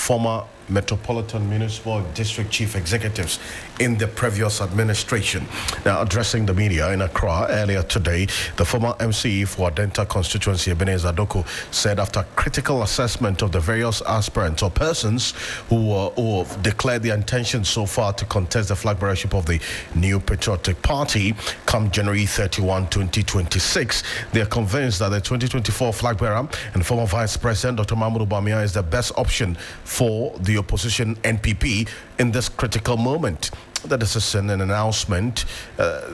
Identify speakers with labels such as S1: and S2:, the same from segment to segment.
S1: former Metropolitan Municipal District Chief Executives in the previous administration. Now, addressing the media in Accra earlier today, the former MCE for Adenta constituency, Ebenezer Doko, said after critical assessment of the various aspirants or persons who have declared their intention so far to contest the flag bearership of the new Patriotic Party come January 31, 2026, they are convinced that the 2024 flag bearer and former Vice President Dr. MahamuduBawumia is the best option for the opposition NPP in this critical moment. The decision and announcement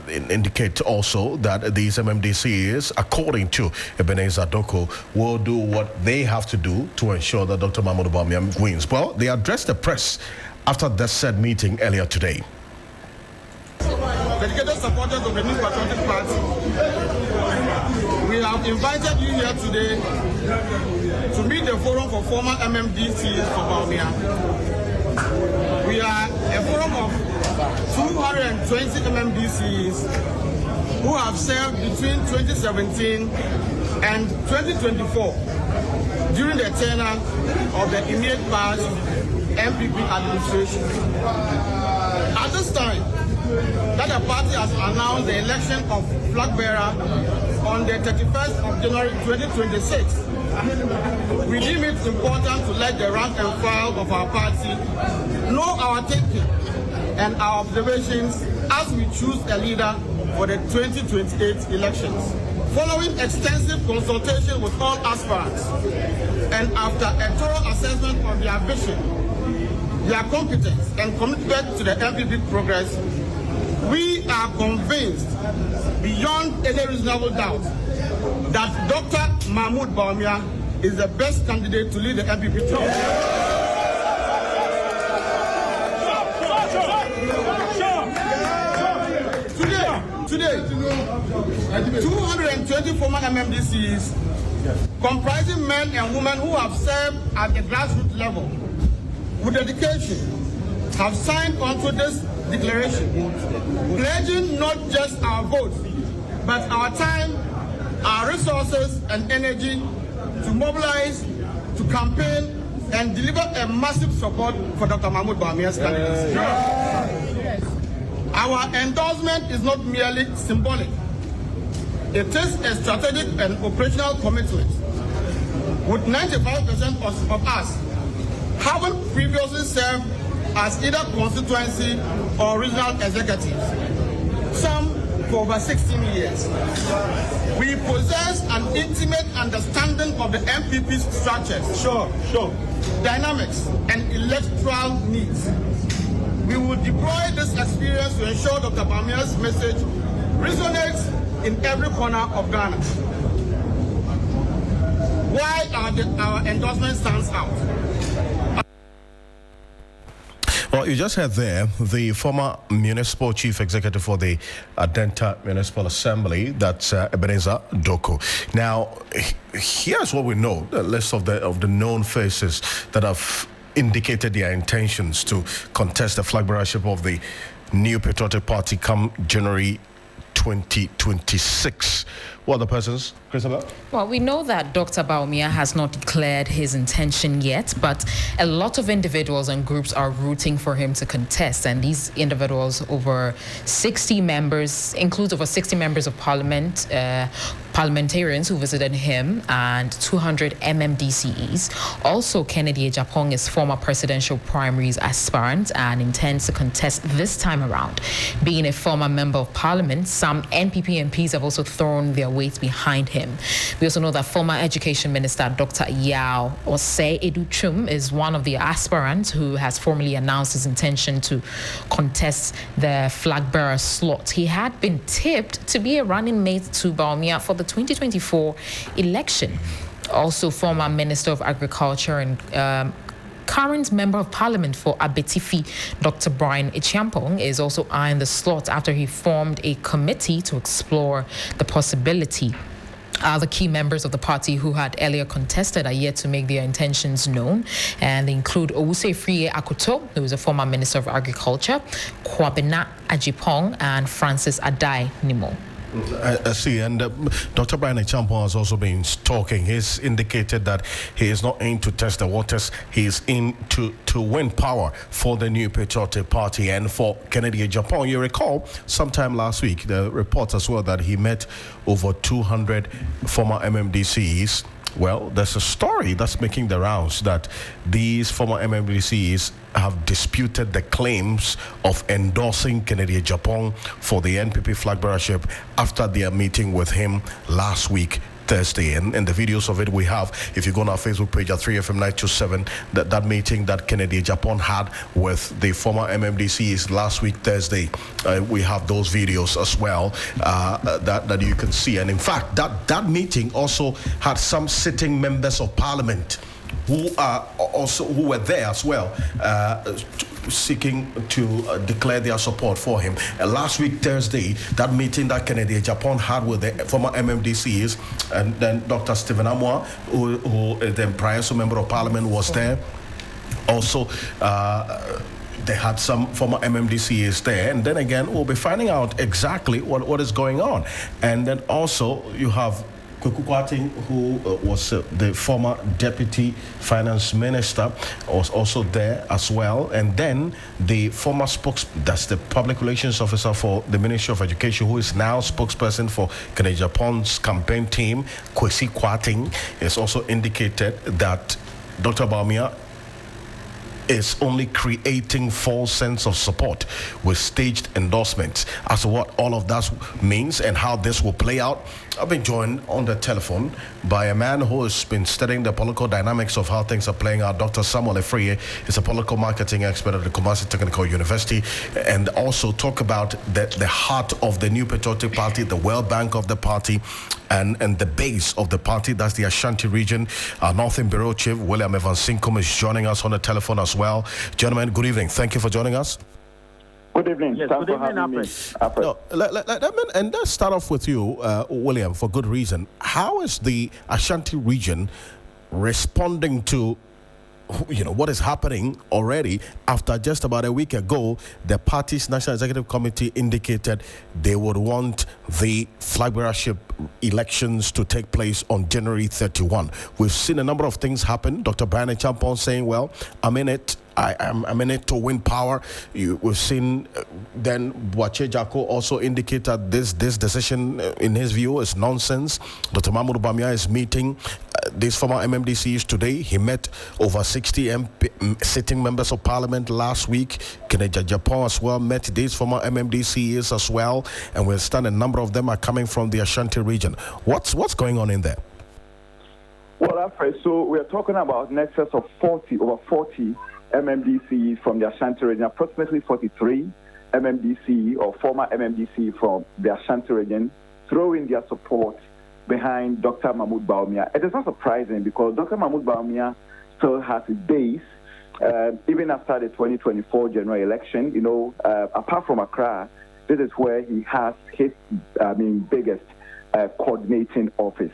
S1: indicate also that these MMDCES, according to Ebenezer Doko, will do what they have to do to ensure that Dr. MahamuduBawumia wins. Well, they addressed the press after that said meeting earlier today.
S2: Dedicated supporters of the new Patriotic Party, we have invited you here today to meet the forum for former MMDCES for Bawumia. We are a forum of 220 MMDCES who have served between 2017 and 2024 during the tenure of the immediate past NPP administration. At this time, that the party has announced the election of flag bearer on the 31st of January 2026. We deem it important to let the rank and file of our party know our thinking and our observations as we choose a leader for the 2028 elections. Following extensive consultation with all aspirants and after a thorough assessment of their vision, their competence and commitment to the NPP progress, we are convinced beyond any reasonable doubt that Dr. MahamuduBawumia is the best candidate to lead the NPP team. Today, 220 former MMDCs, comprising men and women who have served at the grassroots level with dedication, have signed onto this declaration, pledging not just our votes, but our time, our resources and energy to mobilize, to campaign, and deliver a massive support for Dr. MahamuduBawumia's candidacy. Our endorsement is not merely symbolic. It is a strategic and operational commitment, with 95% of us having previously served as either constituency or regional executives, some for over 16 years. We possess an intimate understanding of the MPP's structures, dynamics, and electoral needs. We will deploy this experience to ensure Dr. Bawumia's message resonates in every corner of Ghana. Why our endorsement stands out?
S1: Well, you just heard there the former municipal chief executive for the Adenta Municipal Assembly, that's Ebenezer Doko. Now, here's what we know: the list of the known faces that have indicated their intentions to contest the flag bearership of the new Patriotic Party come January 2026. What are the persons, Christabel?
S3: Well, we know that Dr. Bawumia has not declared his intention yet, but a lot of individuals and groups are rooting for him to contest. And these individuals, over 60 members, includes over 60 members of parliament, parliamentarians who visited him, and 200 MMDCEs. Also, Kennedy Ejapong is former presidential primaries aspirant and intends to contest this time around. Being a former member of parliament, some NPP MPs have also thrown their weight behind him. We also know that former Education Minister Dr. Yao Osei Educhum is one of the aspirants who has formally announced his intention to contest the flag bearer slot. He had been tipped to be a running mate to Bawumia for the 2024 election. Also, former Minister of Agriculture and current Member of Parliament for Abetifi, Dr. Brian Echiampong, is also eyeing the slot after he formed a committee to explore the possibility. Other key members of the party who had earlier contested are yet to make their intentions known, and they include Owuse Friye Akoto, who is a former Minister of Agriculture, Kwabena Ajipong, and Francis Adai Nimo.
S1: I see, and Dr. Brian Echiampong has also been talking. He's indicated that he is not in to test the waters. He is in to win power for the new Patriotic Party and for Kennedy Japan. You recall sometime last week, the report as well that he met over 200 former MMDCEs. Well, there's a story that's making the rounds that these former MMDCEs have disputed the claims of endorsing Kennedy Japan for the NPP flag bearership after their meeting with him last week, Thursday. And the videos of it we have, if you go on our Facebook page at 3FM927, that meeting that Kennedy Japan had with the former MMDCEs last week, Thursday, we have those videos as well that you can see. And in fact, that meeting also had some sitting members of parliament who were there as well, seeking to declare their support for him. And last week, Thursday, that meeting that Kennedy Japan had with the former MMDCEs, and then Dr. Stephen Amwa, who is the prior member of parliament, was there. Also, they had some former MMDCEs there, and then again, we'll be finding out exactly what is going on. And then also, you have Kwakwating, who was the former deputy finance minister, was also there as well. And then the former that's the public relations officer for the Ministry of Education, who is now spokesperson for Kennedy Japan's campaign team, Kwesi Kwating, has also indicated that Dr. Bawumia is only creating false sense of support with staged endorsements. As to what all of that means and how this will play out, I've been joined on the telephone by a man who has been studying the political dynamics of how things are playing out. Dr. Samuel Efreye is a political marketing expert at the Kumasi Technical University, and also talk about the heart of the new Patriotic Party, the well bank of the party, and the base of the party. That's the Ashanti region. Our Northern Bureau Chief, William Evans Sinkum, is joining us on the telephone as well. Gentlemen, good evening. Thank you for joining us.
S4: Good evening.
S2: Yes, good evening, Alfred.
S1: No, let's start off with you, William, for good reason. How is the Ashanti region responding to what is happening already after just about a week ago? The party's National Executive Committee indicated they would want the flag bearership elections to take place on January 31. We've seen a number of things happen. Dr. Brian Champon saying, well, I'm in it. I'm in it to win power. We've seen then Boache Jako also indicated this decision, in his view, is nonsense. Dr. MahamuduBawumia is meeting these former MMDCEs today. He met over 60 sitting members of parliament last week. Kennedy Japan as well met these former MMDCEs as well. And we understand a number of them are coming from the Ashanti region. What's going on in there?
S4: Well, Alfred, so we're talking about an excess of over 40 MMDCEs from the Ashanti region, approximately 43 MMDCE or former MMDCE from the Ashanti region, throwing their support behind Dr. MahamuduBawumia. It is not surprising because Dr. MahamuduBawumia still has his base, even after the 2024 general election. Apart from Accra, this is where he has his, biggest coordinating office.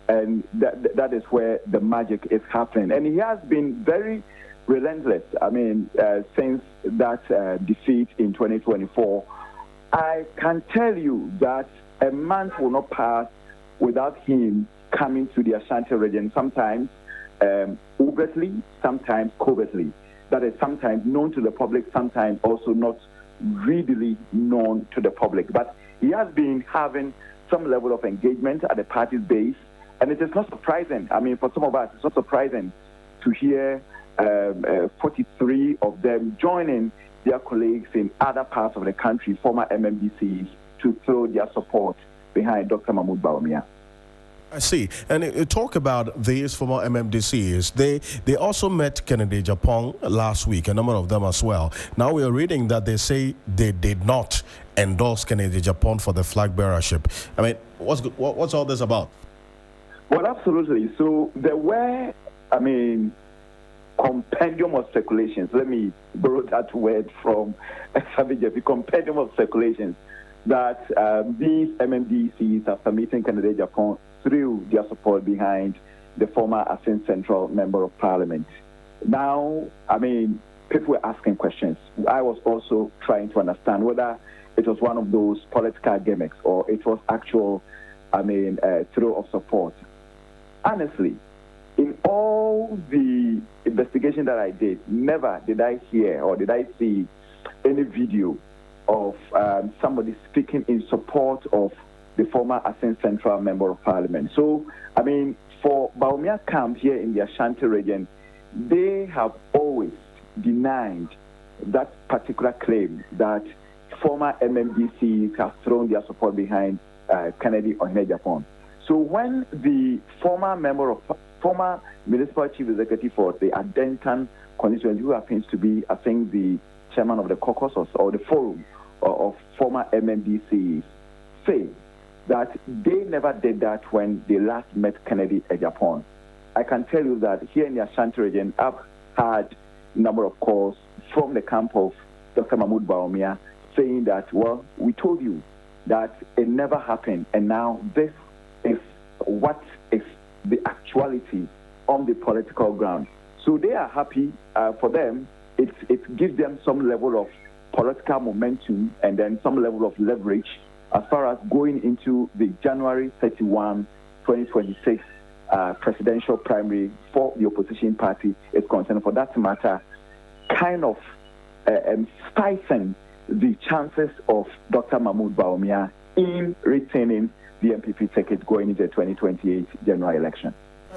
S4: And that is where the magic is happening. And he has been very relentless, since that defeat in 2024. I can tell you that a month will not pass without him coming to the Ashanti region, sometimes overtly, sometimes covertly. That is sometimes known to the public, sometimes also not readily known to the public. But he has been having some level of engagement at the party's base, and it is not surprising. For some of us, it's not surprising to hear 43 of them joining their colleagues in other parts of the country, former MMDCs, to throw their support behind Dr. MahamuduBawumia.
S1: I see. And you talk about these former MMDCs. They also met Kennedy Japan last week, a number of them as well. Now we are reading that they say they did not endorse Kennedy Japan for the flag bearership. What's all this about?
S4: Well, absolutely. So there were, compendium of speculations. Let me borrow that word from Savage, compendium of speculations that these MMDCs, after meeting Kennedy Japan, threw their support behind the former Asin Central Member of Parliament. Now, people were asking questions. I was also trying to understand whether it was one of those political gimmicks or it was actual, throw of support. honestly, in all the investigation that I did, never did I hear or did I see any video of somebody speaking in support of the former Asin Central Member of Parliament. So, I mean, for Bawumia camp here in the Ashanti region, they have always denied that particular claim that former MMDCs have thrown their support behind Kennedy Ohinejapon. So when the former municipal chief executive for the Adentan constituency, who happens to be, I think, the chairman of the caucus or the forum of former MMDCs, say that they never did that when they last met Kennedy Ejapon. I can tell you that here in the Ashanti region, I've had a number of calls from the camp of Dr. MahamuduBawumia saying that, well, we told you that it never happened, and now this is what is the actuality on the political ground. So they are happy. For them, it gives them some level of political momentum and then some level of leverage as far as going into the January 31, 2026 presidential primary for the opposition party is concerned. For that matter, kind of stifling the chances of Dr. MahamuduBawumia in retaining the NPP ticket going into the 2028 general election.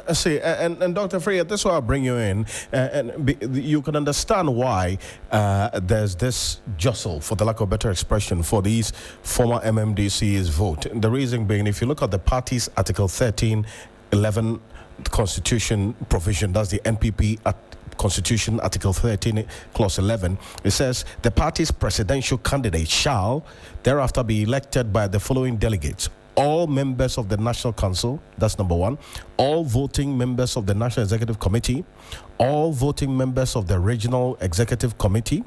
S1: I see, and Dr. Freya, this is why I bring you in, you can understand why there's this jostle, for the lack of a better expression, for these former MMDCES vote. The reason being, if you look at the party's Article 1311 Constitution provision, that's the NPP Constitution, Article 13, Clause 11, it says the party's presidential candidate shall thereafter be elected by the following delegates: all members of the National Council, that's number one, all voting members of the National Executive Committee, all voting members of the Regional Executive Committee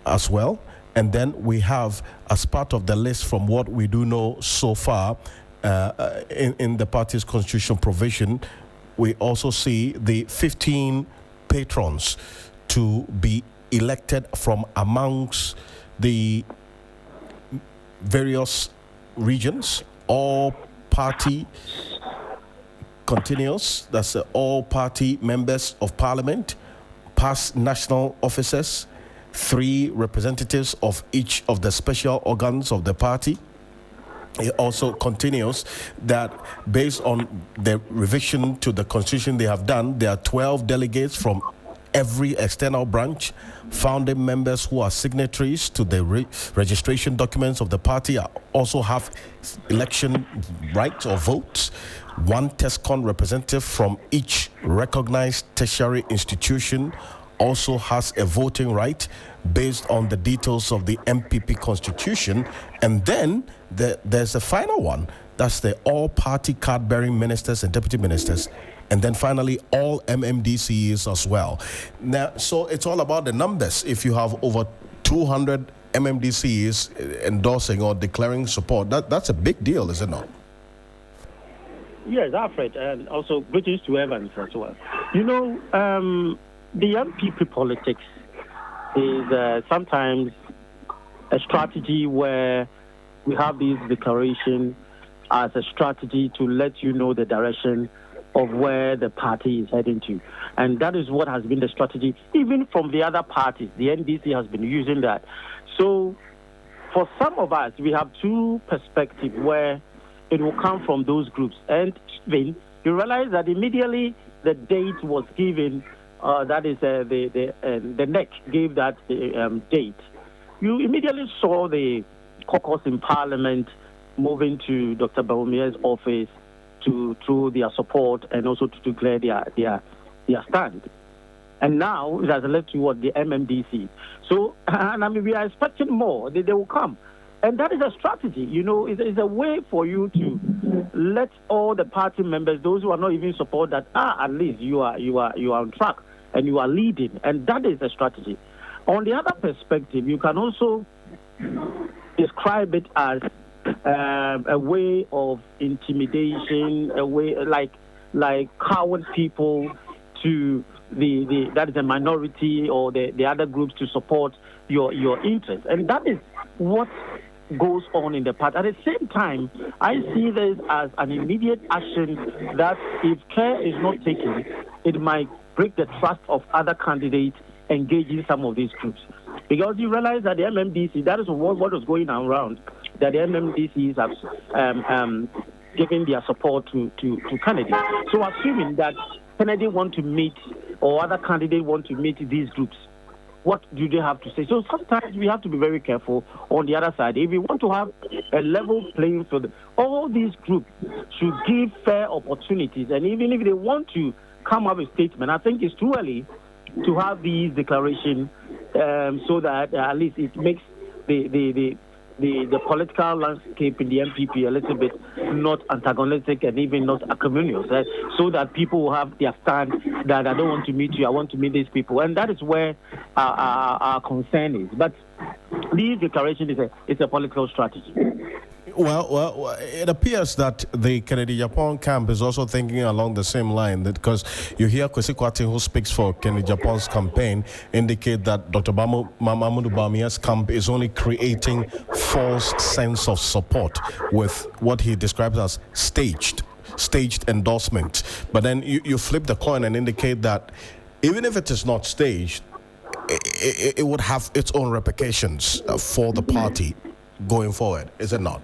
S1: as well. And then we have, as part of the list from what we do know so far in the party's constitutional provision, we also see the 15 patrons to be elected from amongst the various regions. All party continuous, that's all party members of parliament, past national officers, 3 representatives of each of the special organs of the party. It also continues that based on the revision to the constitution they have done, there are 12 delegates from every external branch. Founding members who are signatories to the registration documents of the party also have election rights or votes. 1 TESCON representative from each recognized tertiary institution also has a voting right based on the details of the MPP constitution. And then there's a final one, that's the all-party card-bearing ministers and deputy ministers. And then finally, all MMDCEs as well. Now, so it's all about the numbers. If you have over 200 MMDCEs endorsing or declaring support, that's a big deal, is it not?
S5: Yes, Alfred, and also greetings to Evans as well. You know, the MPP politics is sometimes a strategy where we have these declarations as a strategy to let you know the direction of where the party is heading to. And that is what has been the strategy, even from the other parties. The NDC has been using that. So for some of us, we have 2 perspectives where it will come from those groups. And then you realize that immediately the date was given, that is the NEC gave that date. You immediately saw the caucus in Parliament moving to Dr. Bawumia's office to through their support and also to declare their stand. And now it has led to what the MMDC. So, and I mean, we are expecting more. They will come. And that is a strategy, you know, it's a way for you to let all the party members, those who are not even support that, at least you are on track and you are leading. And that is a strategy. On the other perspective, you can also describe it as a way of intimidation, a way like coward people to that is a minority or the other groups to support your interests. And that is what goes on in the party. At the same time, I see this as an immediate action that if care is not taken, it might break the trust of other candidates engaging some of these groups. Because you realize that the MMDC, that is what was going around, that the MMDCs have given their support to Kennedy. So assuming that Kennedy want to meet or other candidates want to meet these groups, what do they have to say? So sometimes we have to be very careful on the other side. If we want to have a level playing field, all these groups should give fair opportunities. And even if they want to come up with a statement, I think it's too early to have these declarations so that at least it makes the political landscape in the NPP a little bit not antagonistic and even not acrimonious, so that people will have their stand that I don't want to meet you, I want to meet these people. And that is where our concern is. But this declaration is a political strategy.
S1: Well, it appears that the Kennedy Japan camp is also thinking along the same line, because you hear Kwesi Kwarteng, who speaks for Kennedy Japan's campaign, indicate that Dr. MahamuduBawumia's camp is only creating false sense of support with what he describes as staged endorsement. But then you flip the coin and indicate that even if it is not staged, it would have its own repercussions for the party going forward, is it not?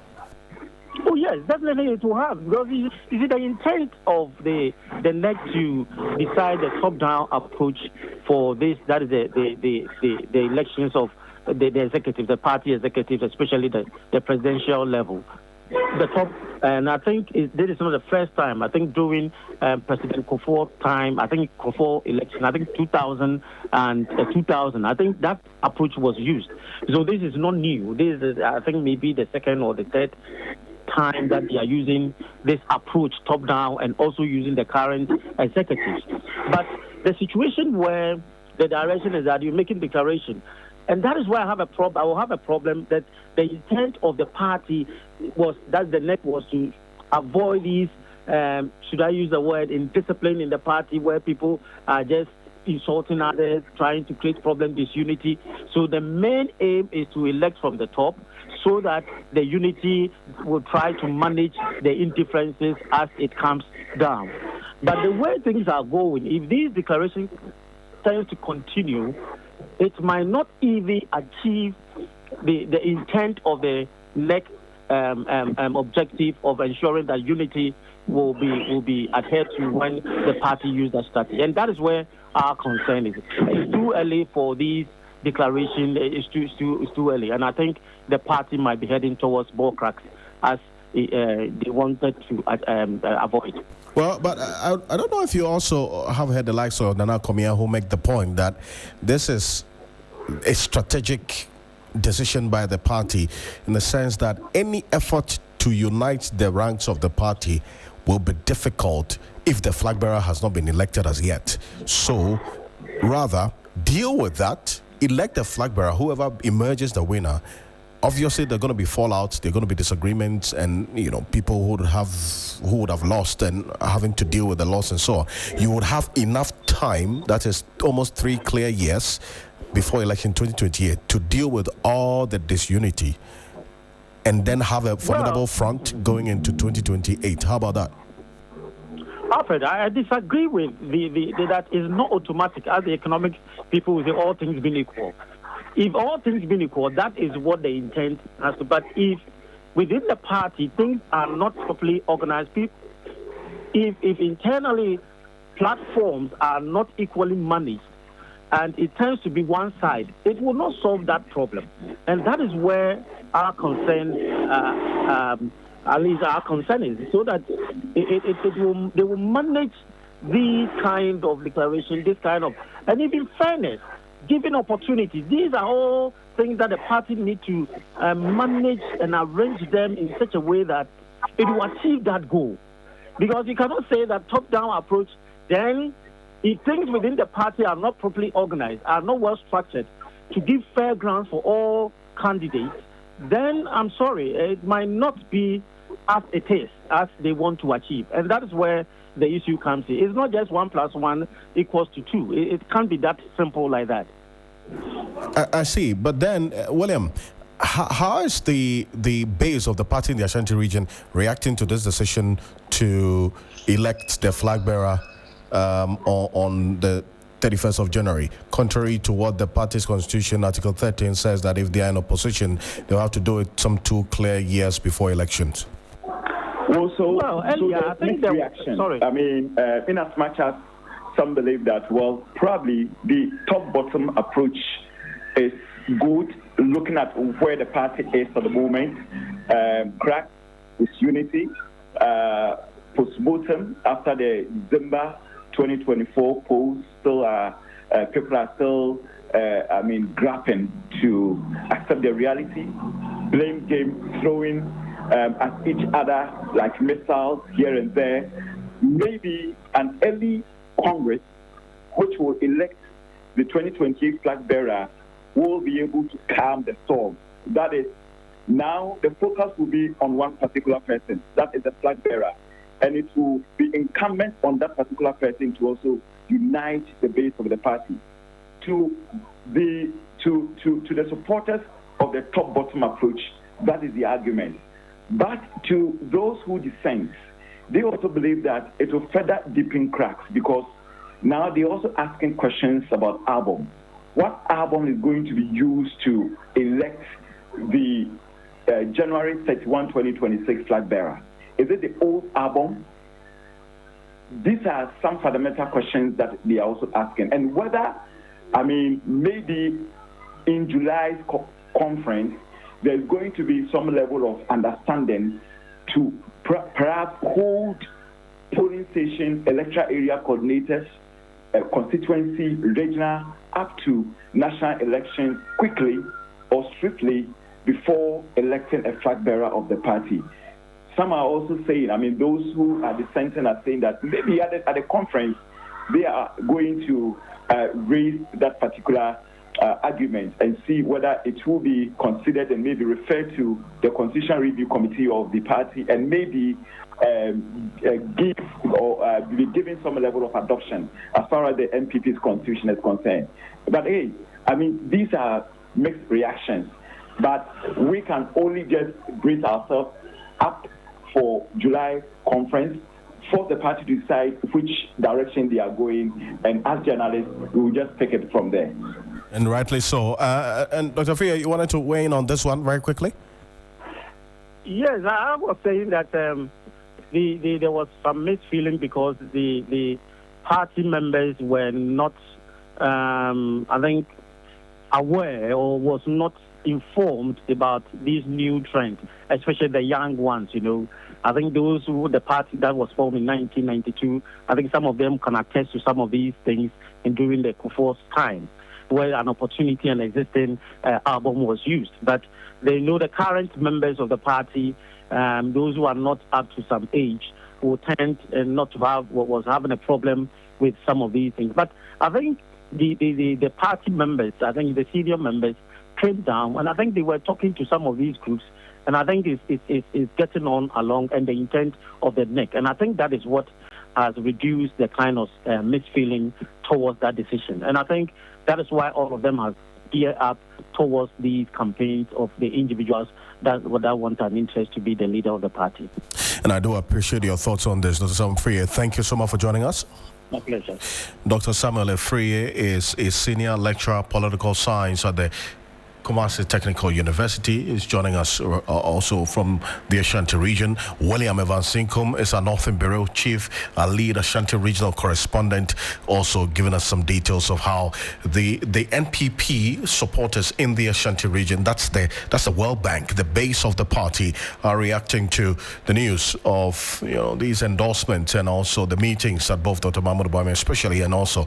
S5: Oh yes, definitely it will have, because is it the intent of the NEC to decide the top-down approach for this? That is the elections of the executives, the party executives, especially the presidential level. The top, and I think this is not the first time. I think during President Kufuor's time, I think Kufuor election, I think 2000, I think that approach was used. So this is not new. This is, I think, maybe the second or the third time that they are using this approach top down and also using the current executives. But the situation where the direction is that you're making declaration, and that is why I have a problem. I will have a problem that the intent of the party was that the NEC was to avoid these, should I use the word, indiscipline in the party where people are just insulting others, trying to create problem, disunity. So the main aim is to elect from the top so that the unity will try to manage the indifferences as it comes down. But the way things are going, if these declarations tend to continue, it might not even achieve the intent of the NEC objective of ensuring that unity will be adhered to when the party uses that strategy. And that is where our concern is. It's too early for these declarations. It's too early. And I think the party might be heading towards ball cracks as they wanted to avoid.
S1: Well, but I don't know if you also have heard the likes of Nana Komia, who make the point that this is a strategic decision by the party, in the sense that any effort to unite the ranks of the party will be difficult if the flag bearer has not been elected as yet. So rather deal with that, elect the flag bearer, whoever emerges the winner. Obviously, there are going to be fallouts, there are going to be disagreements, and people who would have lost and having to deal with the loss and so on. You would have enough time, that is almost 3 clear years before election 2028, to deal with all the disunity, and then have a formidable front going into 2028. How about that?
S5: Alfred, I disagree with that is not automatic, as the economic people will say all things being equal. If all things being equal, that is what the intent has to. But if within the party things are not properly organized, if internally platforms are not equally managed, and it tends to be one side, it will not solve that problem. And that is where our concern, at least our concern is, so that they will manage these kind of declaration, this kind of, and even fairness, giving opportunities. These are all things that the party need to manage and arrange them in such a way that it will achieve that goal. Because you cannot say that top-down approach, then if things within the party are not properly organized, are not well structured to give fair grounds for all candidates, then I'm sorry, it might not be as it is, as they want to achieve. And that is where the issue comes in. It's not just 1 + 1 = 2. It can't be that simple like that.
S1: I see. But then, William, How is the base of the party in the Ashanti region reacting to this decision to elect the flag bearer on the 31st of January, contrary to what the party's constitution, Article 13, says that if they are in opposition, they'll have to do it some 2 clear years before elections?
S4: I think the reaction. I mean, in as much as some believe that, well, probably the top-bottom approach is good, looking at where the party is at the moment. Crack is unity. Post-bottom, after the December 2024 polls, still people are still, grappling to accept the reality. Blame game throwing at each other like missiles here and there. Maybe an early Congress, which will elect the 2028 flag bearer, will be able to calm the storm. That is, now the focus will be on one particular person, that is the flag bearer. And it will be incumbent on that particular person to also unite the base of the party. To the supporters of the top-bottom approach, that is the argument. But to those who dissent, they also believe that it will further deepen cracks, because now they're also asking questions about album. What album is going to be used to elect the January 31, 2026 flag bearer? Is it the old album? These are some fundamental questions that they are also asking. And whether, maybe in July's conference, there's going to be some level of understanding to perhaps hold polling station, electoral area coordinators, constituency, regional, up to national elections quickly or swiftly before electing a flag bearer of the party. Some are also saying, those who are dissenting are saying that maybe at the conference, they are going to raise that particular argument and see whether it will be considered and maybe referred to the Constitutional Review Committee of the party and maybe give or be given some level of adoption as far as the NPP's constitution is concerned. But hey, these are mixed reactions. But we can only just brace ourselves up for July conference, force the party to decide which direction they are going, and as journalists, we will just take it from there.
S1: And rightly so. And Dr. Freya, you wanted to weigh in on this one very quickly?
S5: Yes, I was saying that there was some misfeeling because the party members were not, aware or was not informed about these new trends, especially the young ones, I think those who the party that was formed in 1992, I think some of them can attest to some of these things during the Kufuor's time, where an opportunity and existing album was used. But they know the current members of the party, those who are not up to some age, will tend not to have what was having a problem with some of these things. But I think the party members, I think the senior members, came down, and I think they were talking to some of these groups, and I think it's getting on along and the intent of the NEC. And I think that is what has reduced the kind of misfeeling towards that decision. And I think that is why all of them have geared up towards these campaigns of the individuals that want an interest to be the leader of the party.
S1: And I do appreciate your thoughts on this, Dr. Samuel Freya. Thank you so much for joining us.
S5: My pleasure.
S1: Dr. Samuel Freya is a senior lecturer political science at the Kumasi Technical University. Is joining us also from the Ashanti region. William Evansinkum is our Northern Bureau Chief, our lead Ashanti regional correspondent, also giving us some details of how the NPP supporters in the Ashanti region, that's the World Bank, the base of the party, are reacting to the news of these endorsements and also the meetings that both Dr. MahamuduBawumia especially and also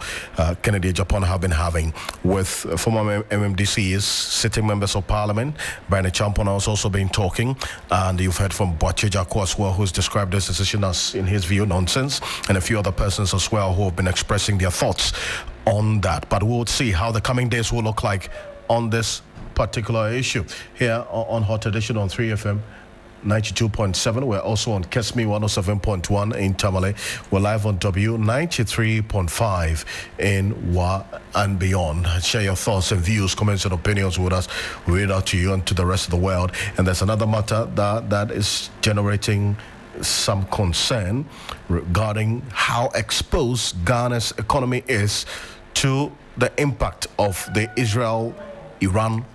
S1: Kennedy Japan have been having with former MMDCES sitting members of parliament. Brian Champon has also been talking, and you've heard from Boache Jako as well, who's described this decision as, in his view, nonsense, and a few other persons as well who have been expressing their thoughts on that. But we'll see how the coming days will look like on this particular issue here on Hot Edition on 3FM. 92.7. We're also on Kesmi 107.1 in Tamale. We're live on W 93.5 in Wa and beyond. Share your thoughts and views, comments and opinions with us. We read out to you and to the rest of the world. And there's another matter that is generating some concern regarding how exposed Ghana's economy is to the impact of the Israel-Iran